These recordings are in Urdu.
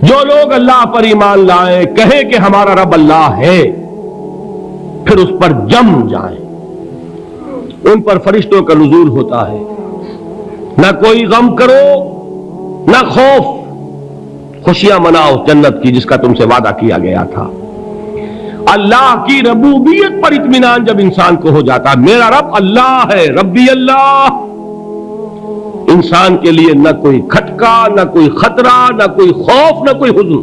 جو لوگ اللہ پر ایمان لائیں، کہیں کہ ہمارا رب اللہ ہے، پھر اس پر جم جائیں، ان پر فرشتوں کا نزول ہوتا ہے، نہ کوئی غم کرو نہ خوف، خوشیاں مناؤ جنت کی جس کا تم سے وعدہ کیا گیا تھا۔ اللہ کی ربوبیت پر اطمینان جب انسان کو ہو جاتا، میرا رب اللہ ہے، ربی اللہ، انسان کے لیے نہ کوئی کھٹکا، نہ کوئی خطرہ، نہ کوئی خوف، نہ کوئی حزن۔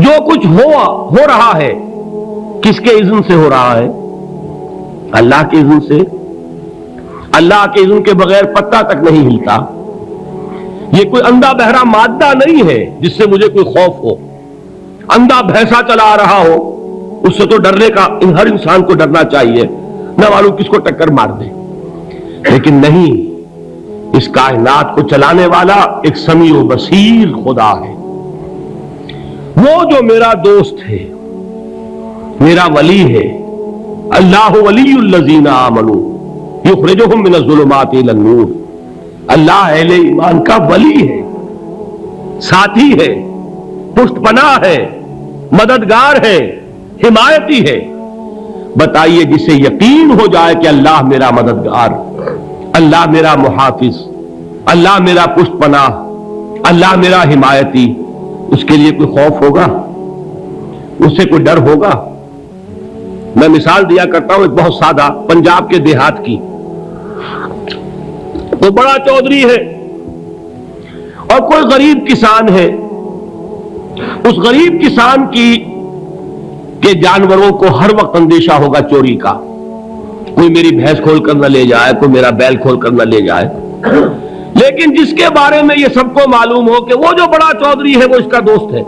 جو کچھ ہو رہا ہے کس کے اذن سے ہو رہا ہے؟ اللہ کے اذن سے۔ اللہ کے اذن کے بغیر پتا تک نہیں ہلتا۔ یہ کوئی اندھا بہرا مادہ نہیں ہے جس سے مجھے کوئی خوف ہو۔ اندھا بھینسا چلا رہا ہو اس سے تو ڈرنے کا ہر انسان کو ڈرنا چاہیے، نہ معلوم کس کو ٹکر مار دے، لیکن نہیں، اس کائنات کو چلانے والا ایک سمیع و بصیر خدا ہے، وہ جو میرا دوست ہے، میرا ولی ہے۔ اللہ ولی الذین آمنوا یخرجہم من الظلمات الی النور۔ اللہ اہل ایمان کا ولی ہے، ساتھی ہے، پشت پناہ ہے، مددگار ہے، حمایتی ہے۔ بتائیے جسے یقین ہو جائے کہ اللہ میرا مددگار، اللہ میرا محافظ، اللہ میرا پشت پناہ، اللہ میرا حمایتی، اس کے لیے کوئی خوف ہوگا؟ اس سے کوئی ڈر ہوگا؟ میں مثال دیا کرتا ہوں ایک بہت سادہ، پنجاب کے دیہات کی۔ وہ بڑا چودھری ہے اور کوئی غریب کسان ہے، اس غریب کسان کے جانوروں کو ہر وقت اندیشہ ہوگا چوری کا، کوئی میری بھینس کھول کر نہ لے جائے، کوئی میرا بیل کھول کر نہ لے جائے۔ لیکن جس کے بارے میں یہ سب کو معلوم ہو کہ وہ جو بڑا چودھری ہے وہ اس کا دوست ہے،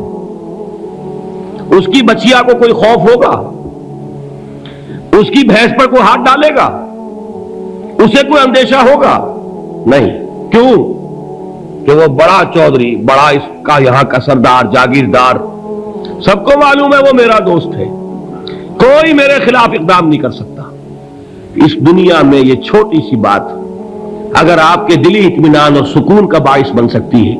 اس کی بچیا کو کوئی خوف ہوگا؟ اس کی بھینس پر کوئی ہاتھ ڈالے گا؟ اسے کوئی اندیشہ ہوگا؟ نہیں۔ کیوں؟ کہ وہ بڑا چودھری، بڑا اس کا یہاں کا سردار، جاگیردار، سب کو معلوم ہے وہ میرا دوست ہے، کوئی میرے خلاف اقدام نہیں کر سکتا۔ اس دنیا میں یہ چھوٹی سی بات اگر آپ کے دلی اطمینان اور سکون کا باعث بن سکتی ہے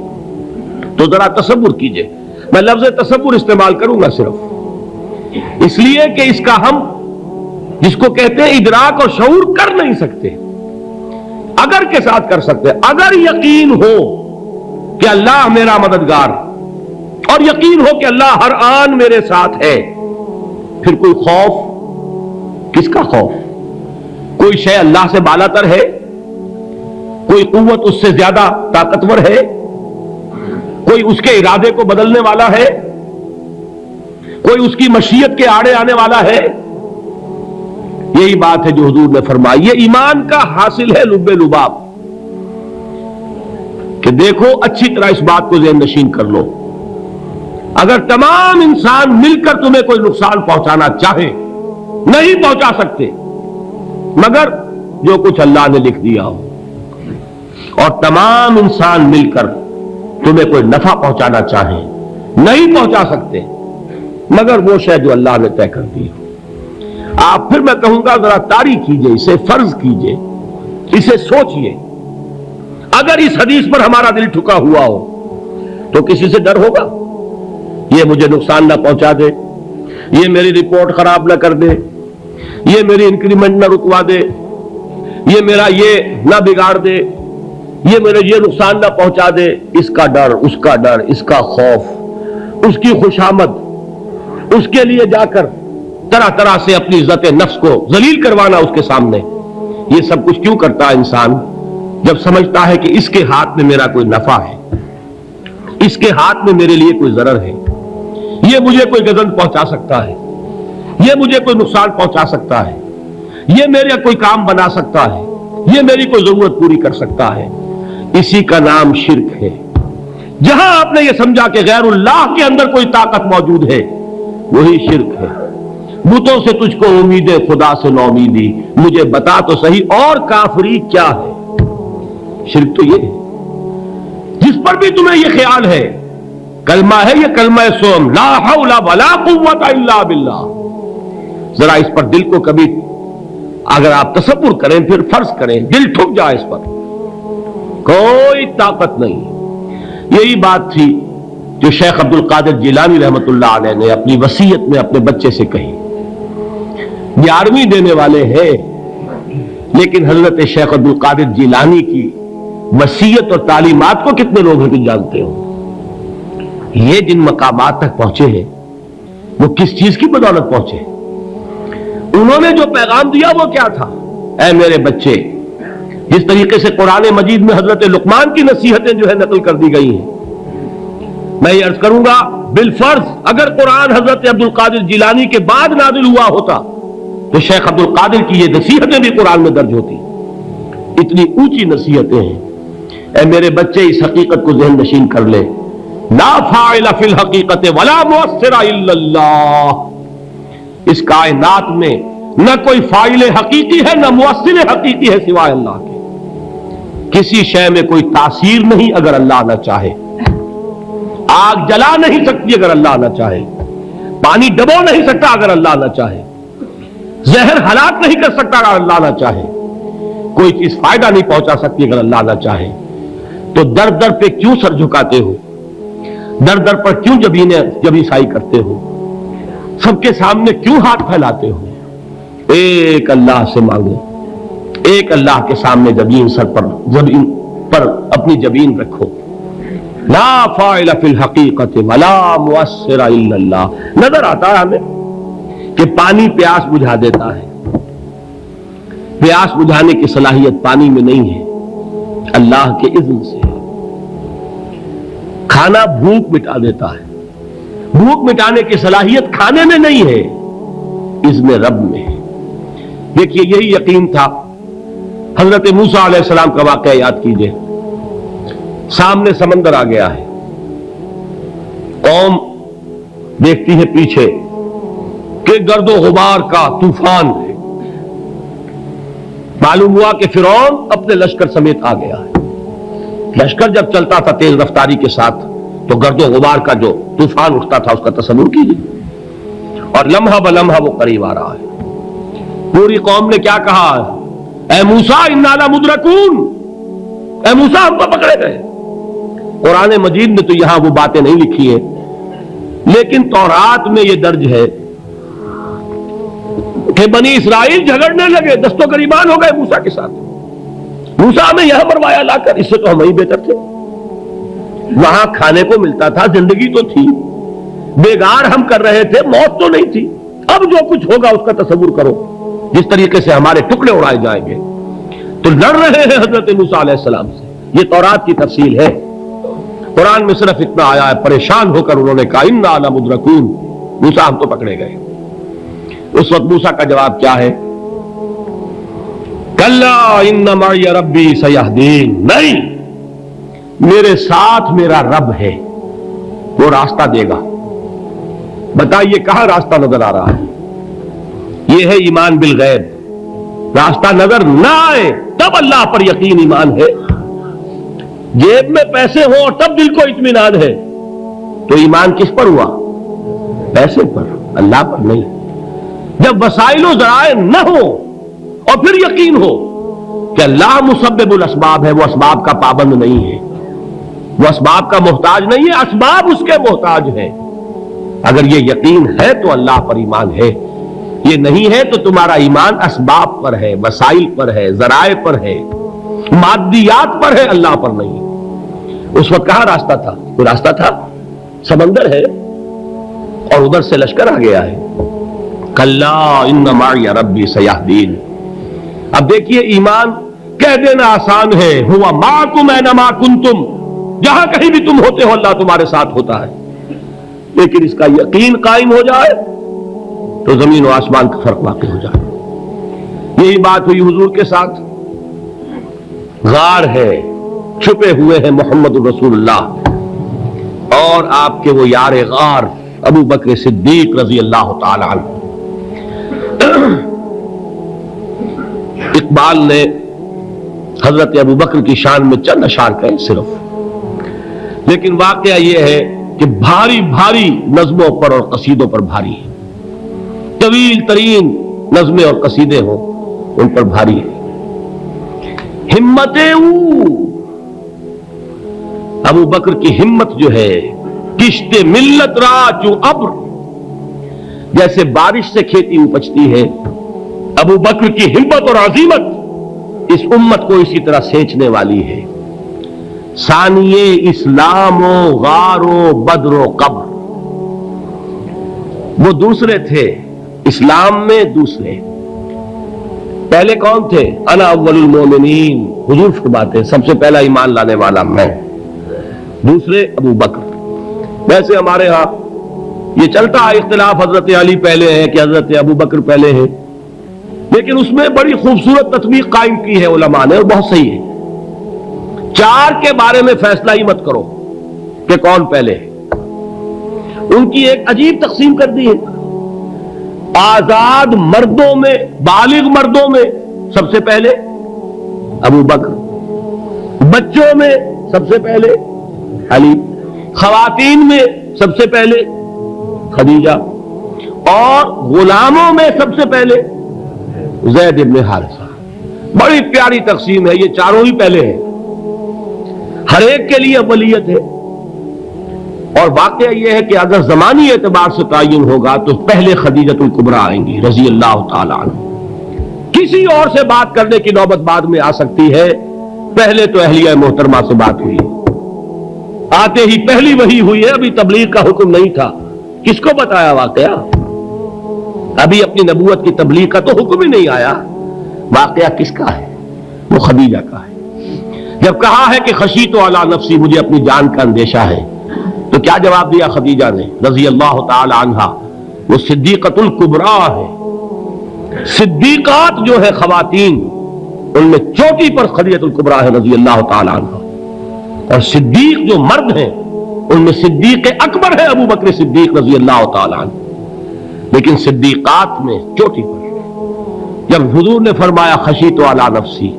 تو ذرا تصور کیجئے۔ میں لفظ تصور استعمال کروں گا صرف اس لیے کہ اس کا ہم جس کو کہتے ہیں ادراک اور شعور کر نہیں سکتے، اگر کے ساتھ کر سکتے۔ اگر یقین ہو کہ اللہ میرا مددگار اور یقین ہو کہ اللہ ہر آن میرے ساتھ ہے، پھر کوئی خوف، کس کا خوف؟ کوئی شے اللہ سے بالا تر ہے؟ کوئی قوت اس سے زیادہ طاقتور ہے؟ کوئی اس کے ارادے کو بدلنے والا ہے؟ کوئی اس کی مشیت کے آڑے آنے والا ہے؟ یہی بات ہے جو حضور نے فرمائی، یہ ایمان کا حاصل ہے لب لباب، کہ دیکھو اچھی طرح اس بات کو ذہن نشین کر لو، اگر تمام انسان مل کر تمہیں کوئی نقصان پہنچانا چاہے نہیں پہنچا سکتے مگر جو کچھ اللہ نے لکھ دیا ہو، اور تمام انسان مل کر تمہیں کوئی نفع پہنچانا چاہیں نہیں پہنچا سکتے مگر وہ شے جو اللہ نے طے کر دی ہو۔ آپ پھر میں کہوں گا ذرا طاری کیجئے، اسے فرض کیجئے، اسے سوچئے، اگر اس حدیث پر ہمارا دل ٹھکا ہوا ہو تو کسی سے ڈر ہوگا؟ یہ مجھے نقصان نہ پہنچا دے، یہ میری رپورٹ خراب نہ کر دے، یہ میری انکریمنٹ نہ رکوا دے، یہ میرا یہ نہ بگاڑ دے، یہ میرے یہ نقصان نہ پہنچا دے۔ اس کا ڈر، اس کا ڈر، اس کا خوف، اس کی خوشامد، اس کے لیے جا کر طرح طرح سے اپنی عزت نفس کو ذلیل کروانا اس کے سامنے، یہ سب کچھ کیوں کرتا ہے انسان؟ جب سمجھتا ہے کہ اس کے ہاتھ میں میرا کوئی نفع ہے، اس کے ہاتھ میں میرے لیے کوئی ضرر ہے، یہ مجھے کوئی گزن پہنچا سکتا ہے، یہ مجھے کوئی نقصان پہنچا سکتا ہے، یہ میرا کوئی کام بنا سکتا ہے، یہ میری کوئی ضرورت پوری کر سکتا ہے، اسی کا نام شرک ہے۔ جہاں آپ نے یہ سمجھا کہ غیر اللہ کے اندر کوئی طاقت موجود ہے وہی شرک ہے۔ بتوں سے تجھ کو امید خدا سے نو امیدی، مجھے بتا تو صحیح اور کافری کیا ہے؟ شرک تو یہ ہے جس پر بھی تمہیں یہ خیال ہے، کلمہ ہے یہ کلمہ سوم، لا حول ولا قوت الا باللہ، ذرا اس پر دل کو کبھی اگر آپ تصور کریں، پھر فرض کریں، دل ٹھک جائے، اس پر کوئی طاقت نہیں۔ یہی بات تھی جو شیخ عبد القادر جیلانی رحمۃ اللہ علیہ نے اپنی وصیت میں اپنے بچے سے کہی. 11ویں دینے والے ہیں لیکن حضرت شیخ عبد القادر جیلانی کی وصیت اور تعلیمات کو کتنے لوگ ہیں جانتے ہو؟ یہ جن مقامات تک پہنچے ہیں وہ کس چیز کی بدولت پہنچے؟ انہوں نے جو پیغام دیا وہ کیا تھا؟ اے میرے بچے، جس طریقے سے قرآن مجید میں حضرت لقمان کی نصیحتیں جو ہے نقل کر دی گئی ہیں، میں یہ عرض کروں گا بالفرض اگر قرآن حضرت عبد القادر جیلانی کے بعد نازل ہوا ہوتا تو شیخ عبد القادر کی یہ نصیحتیں بھی قرآن میں درج ہوتی. اتنی اونچی نصیحتیں ہیں. اے میرے بچے، اس حقیقت کو ذہن نشین کر لے، لا فاعل فی الحقیقت ولا مؤثر الا اللہ. اس کائنات میں نہ کوئی فاعل حقیقی ہے نہ مؤثر حقیقی ہے سوائے اللہ کے. کسی شے میں کوئی تاثیر نہیں اگر اللہ نہ چاہے. آگ جلا نہیں سکتی اگر اللہ نہ چاہے. پانی ڈبو نہیں سکتا اگر اللہ نہ چاہے. زہر ہلاک نہیں کر سکتا اگر اللہ نہ چاہے. کوئی چیز فائدہ نہیں پہنچا سکتی اگر اللہ نہ چاہے. تو در در پہ کیوں سر جھکاتے ہو؟ در در پر کیوں جبیں سائی کرتے ہو؟ سب کے سامنے کیوں ہاتھ پھیلاتے ہو؟ ایک اللہ سے مانگو. ایک اللہ کے سامنے زمین پر اپنی جبین رکھو. لا فاعل فی الحقیقت ولا مؤثر الا اللہ. نظر آتا ہے ہمیں کہ پانی پیاس بجھا دیتا ہے. پیاس بجھانے کی صلاحیت پانی میں نہیں ہے، اللہ کے اذن سے. کھانا بھوک مٹا دیتا ہے. بھوک مٹانے کی صلاحیت کھانے میں نہیں ہے، اذن رب میں ہے. دیکھیے یہی یقین تھا. حضرت موسیٰ علیہ السلام کا واقعہ یاد کیجئے. سامنے سمندر آ گیا ہے. قوم دیکھتی ہے پیچھے کہ گرد و غبار کا طوفان ہے. معلوم ہوا کہ فرعون اپنے لشکر سمیت آ گیا ہے. لشکر جب چلتا تھا تیز رفتاری کے ساتھ تو گرد و غبار کا جو طوفان اٹھتا تھا اس کا تصور کیجیے. اور لمحہ بلمحہ وہ قریب آ رہا ہے. پوری قوم نے کیا کہا؟ اے موسیٰ انا لمدرکون. اے موسیٰ ہم تو پکڑے گئے. قرآن مجید نے تو یہاں وہ باتیں نہیں لکھی ہیں لیکن تورات میں یہ درج ہے کہ بنی اسرائیل جھگڑنے لگے، دست و گریبان ہو گئے موسیٰ کے ساتھ. موسیٰ ہمیں یہاں مروایا لا کر، اس سے تو ہم ہی بہتر تھے. وہاں کھانے کو ملتا تھا، زندگی تو تھی، بیگار ہم کر رہے تھے، موت تو نہیں تھی. اب جو کچھ ہوگا اس کا تصور کرو، جس طریقے سے ہمارے ٹکڑے اڑائے جائیں گے. تو لڑ رہے ہیں حضرت موسیٰ علیہ السلام سے. یہ تورات کی تفصیل ہے. قرآن میں صرف اتنا آیا ہے، پریشان ہو کر انہوں نے کہا انا لمدرکون. موسیٰ ہم تو پکڑے گئے. اس وقت موسیٰ کا جواب کیا ہے؟ کلا ان معی ربی سیہدین. نہیں، میرے ساتھ میرا رب ہے، وہ راستہ دے گا. بتائیے کہاں راستہ نظر آ رہا ہے؟ یہ ہے ایمان بالغیب. راستہ نظر نہ آئے تب اللہ پر یقین ایمان ہے. جیب میں پیسے ہوں اور تب دل کو اطمینان ہے تو ایمان کس پر ہوا؟ پیسے پر، اللہ پر نہیں. جب وسائل و ذرائع نہ ہو اور پھر یقین ہو کہ اللہ مسبب الاسباب ہے، وہ اسباب کا پابند نہیں ہے، وہ اسباب کا محتاج نہیں ہے، اسباب اس کے محتاج ہے. اگر یہ یقین ہے تو اللہ پر ایمان ہے. یہ نہیں ہے تو تمہارا ایمان اسباب پر ہے، وسائل پر ہے، ذرائع پر ہے، مادیات پر ہے، اللہ پر نہیں. اس وقت کہاں راستہ تھا؟ کوئی راستہ تھا؟ سمندر ہے اور ادھر سے لشکر آ گیا ہے. کلا ان معی ربی سیہدین. اب دیکھیے ایمان کہہ دینا آسان ہے، ہوا معکم اینما کنتم. جہاں کہیں بھی تم ہوتے ہو اللہ تمہارے ساتھ ہوتا ہے. لیکن اس کا یقین قائم ہو جائے تو زمین و آسمان کا فرق واقع ہو جائے. یہی بات ہوئی حضور کے ساتھ. غار ہے، چھپے ہوئے ہیں محمد رسول اللہ اور آپ کے وہ یار غار ابو بکر صدیق رضی اللہ تعالی عنہ. اقبال نے حضرت ابو بکر کی شان میں چند اشعار کہے صرف، لیکن واقعہ یہ ہے کہ بھاری بھاری نظموں پر اور قصیدوں پر بھاری ہے. طویل ترین نظمیں اور قصیدے ہوں ان پر بھاری ہے. ہمت ابو بکر کی ہمت جو ہے کشت ملت را چو ابر، جیسے بارش سے کھیتی اپجتی ہے، ابو بکر کی ہمت اور عزیمت اس امت کو اسی طرح سینچنے والی ہے۔ ثانیے اسلام و غار و بدر و قبر، وہ دوسرے تھے اسلام میں، دوسرے پہلے کون تھے؟ انا اول المومنین، حضور فرماتے ہیں سب سے پہلا ایمان لانے والا میں، دوسرے ابو بکر۔ ویسے ہمارے ہاں یہ چلتا ہے اختلاف، حضرت علی پہلے ہے کہ حضرت ابو بکر پہلے ہے، لیکن اس میں بڑی خوبصورت تطبیق قائم کی ہے علماء نے، اور بہت صحیح ہے۔ چار کے بارے میں فیصلہ ہی مت کرو کہ کون پہلے ہے، ان کی ایک عجیب تقسیم کر دی ہے۔ آزاد مردوں میں، بالغ مردوں میں سب سے پہلے ابو بکر، بچوں میں سب سے پہلے علی، خواتین میں سب سے پہلے خدیجہ، اور غلاموں میں سب سے پہلے زید بن حارثہ۔ بڑی پیاری تقسیم ہے، یہ چاروں ہی پہلے ہیں، ہر ایک کے لیے اولیت ہے۔ اور واقعہ یہ ہے کہ اگر زمانی اعتبار سے تعین ہوگا تو پہلے خدیجۃ الکبریٰ آئیں گی رضی اللہ تعالی عنہ، کسی اور سے بات کرنے کی نوبت بعد میں آ سکتی ہے، پہلے تو اہلیہ محترمہ سے بات ہوئی، آتے ہی پہلی وحی ہوئی ہے، ابھی تبلیغ کا حکم نہیں تھا، کس کو بتایا واقعہ؟ ابھی اپنی نبوت کی تبلیغ کا تو حکم ہی نہیں آیا، واقعہ کس کا ہے؟ وہ خدیجہ کا ہے۔ جب کہا ہے کہ خشیت علی نفسی، مجھے اپنی جان کا اندیشہ ہے، تو کیا جواب دیا خدیجہ نے رضی اللہ تعالی عنہا؟ وہ صدیقۃ الکبریٰ ہے، صدیقات جو ہے خواتین ان میں چوٹی پر خدیجۃ الکبریٰ ہے رضی اللہ تعالی عنہا، اور صدیق جو مرد ہیں ان میں صدیق اکبر ہے ابو بکر صدیق رضی اللہ تعالی عنہ، لیکن صدیقات میں چوٹی پر۔ جب حضور نے فرمایا خشیت علی نفسی،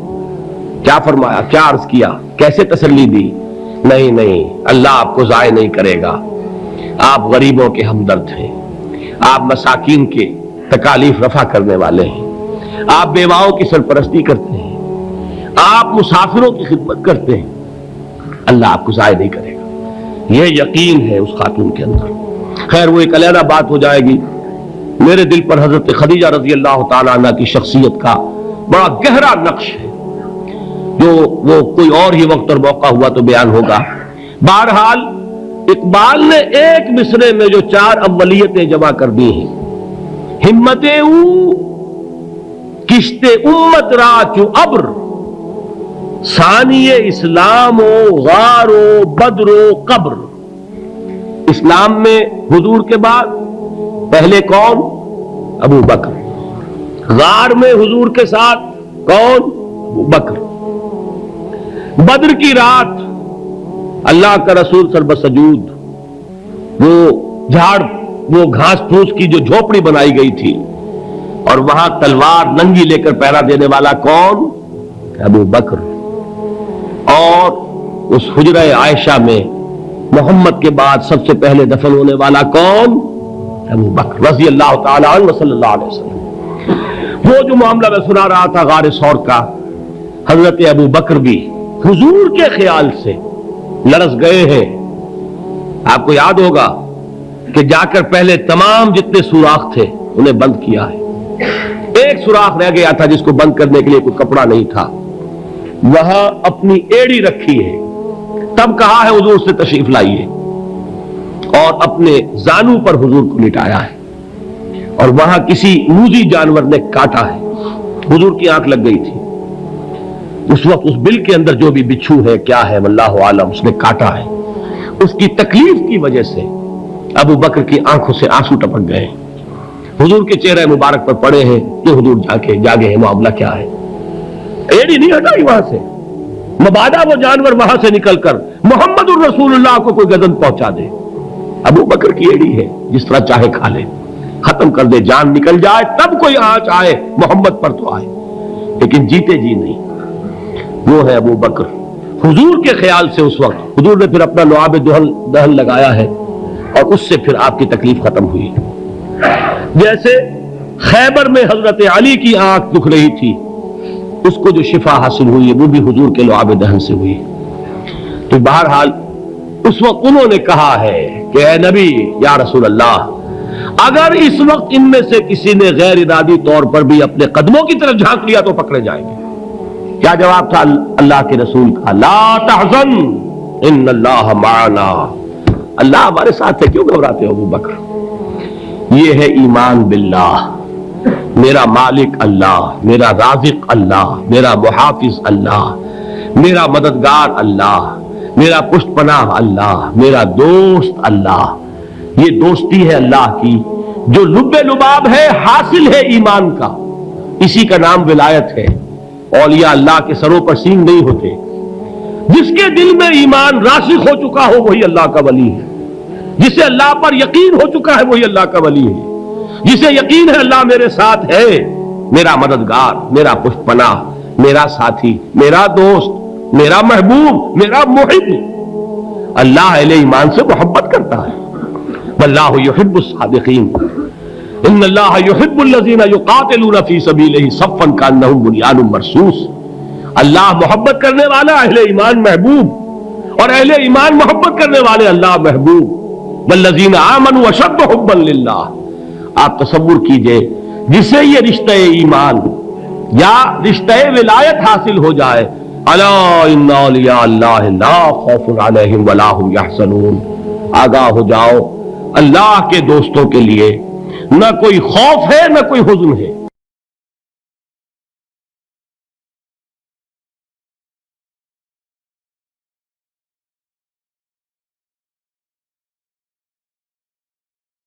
کیا فرمایا، کیا عرض کیا، کیسے تسلی دی؟ نہیں نہیں، اللہ آپ کو ضائع نہیں کرے گا، آپ غریبوں کے ہمدرد ہیں، آپ مساکین کے تکالیف رفع کرنے والے ہیں، آپ بیواؤں کی سرپرستی کرتے ہیں، آپ مسافروں کی خدمت کرتے ہیں، اللہ آپ کو ضائع نہیں کرے گا۔ یہ یقین ہے اس خاتون کے اندر۔ خیر وہ ایک علیحدہ بات ہو جائے گی۔ میرے دل پر حضرت خدیجہ رضی اللہ تعالی عنہ کی شخصیت کا بڑا گہرا نقش ہے، جو وہ کوئی اور ہی وقت اور موقع ہوا تو بیان ہوگا۔ بہرحال اقبال نے ایک مصرے میں جو چار اولیتیں جمع کر دی ہیں، ہمت او کشت امت را چو ابر، ثانی اسلام و غار و بدر و قبر۔ اسلام میں حضور کے بعد پہلے کون؟ ابو بکر۔ غار میں حضور کے ساتھ کون؟ ابو بکر۔ بدر کی رات اللہ کا رسول سر بسجود، وہ گھاس پھوس کی جو جھوپڑی بنائی گئی تھی، اور وہاں تلوار ننگی لے کر پہرا دینے والا کون؟ ابو بکر۔ اور اس حجرہ عائشہ میں محمد کے بعد سب سے پہلے دفن ہونے والا کون؟ ابو بکر رضی اللہ تعالی عنہ صلی اللہ علیہ وسلم۔ وہ جو معاملہ میں سنا رہا تھا غار ثور کا، حضرت ابو بکر بھی حضور کے خیال سے لرز گئے ہیں۔ آپ کو یاد ہوگا کہ جا کر پہلے تمام جتنے سوراخ تھے انہیں بند کیا ہے، ایک سوراخ رہ گیا تھا جس کو بند کرنے کے لیے کوئی کپڑا نہیں تھا، وہاں اپنی ایڑی رکھی ہے، تب کہا ہے حضور سے تشریف لائیے، اور اپنے زانو پر حضور کو لٹایا ہے، اور وہاں کسی موذی جانور نے کاٹا ہے، حضور کی آنکھ لگ گئی تھی، اس وقت اس بل کے اندر جو بھی بچھو ہے کیا ہے واللہ عالم، اس نے کاٹا ہے، اس کی تکلیف کی وجہ سے ابو بکر کی آنکھوں سے آنسو ٹپک گئے، حضور کے چہرے مبارک پر پڑے ہیں کہ حضور جاگے ہیں، معاملہ کیا ہے؟ ایڑی نہیں ہٹائی وہاں سے، مبادا وہ جانور وہاں سے نکل کر محمد الرسول اللہ کو کوئی گزن پہنچا دے، ابو بکر کی ایڑی ہے، جس طرح چاہے کھا لے، ختم کر دے، جان نکل جائے تب کوئی آنچ آئے محمد پر تو آئے، لیکن جیتے جی نہیں۔ وہ ہے ابو بکر۔ حضور کے خیال سے اس وقت حضور نے پھر اپنا لعاب دہن لگایا ہے، اور اس سے پھر آپ کی تکلیف ختم ہوئی۔ جیسے خیبر میں حضرت علی کی آنکھ دکھ رہی تھی، اس کو جو شفا حاصل ہوئی وہ بھی حضور کے لعاب دہن سے ہوئی۔ تو بہرحال اس وقت انہوں نے کہا ہے کہ اے نبی یا رسول اللہ، اگر اس وقت ان میں سے کسی نے غیر ارادی طور پر بھی اپنے قدموں کی طرف جھانک لیا تو پکڑے جائیں گے۔ کیا جواب تھا اللہ کے رسول کا؟ لا تحزن ان اللہ معنا، اللہ ہمارے ساتھ ہے، کیوں گھبراتے ہو ابو بکر؟ یہ ہے ایمان باللہ، میرا مالک اللہ، میرا رازق اللہ، میرا محافظ اللہ، میرا مددگار اللہ، میرا پشت پناہ اللہ، میرا دوست اللہ۔ یہ دوستی ہے اللہ کی جو لب لباب ہے، حاصل ہے ایمان کا، اسی کا نام ولایت ہے۔ اولیاء اللہ کے سروں پر سینگ نہیں ہوتے، جس کے دل میں ایمان راسخ ہو چکا ہو وہی اللہ کا ولی ہے، جسے اللہ پر یقین ہو چکا ہے وہی اللہ کا ولی ہے، جسے یقین ہے اللہ میرے ساتھ ہے، میرا مددگار، میرا پشت پناہ، میرا ساتھی، میرا دوست، میرا محبوب، میرا محب۔ اللہ اہل ایمان سے محبت کرتا ہے۔ واللہ یحب الصادقین، ان اللہ یحب الذین یقاتلون فی سبیلہ صفا کانہم بنیان مرصوص۔ اللہ محبت کرنے والا، اہل ایمان محبوب، اور اہل ایمان محبت کرنے والے اللہ محبوب۔ والذین آمنوا اشد حبا للہ۔ آپ تصور کیجئے جسے یہ رشتہ ایمان یا رشتہ ولایت حاصل ہو جائے، الا ان اولیاء اللہ لا خوف علیہم ولا هم یحزنون، آگاہ ہو جاؤ، اللہ کے دوستوں کے لیے نہ کوئی خوف ہے نہ کوئی حزن ہے۔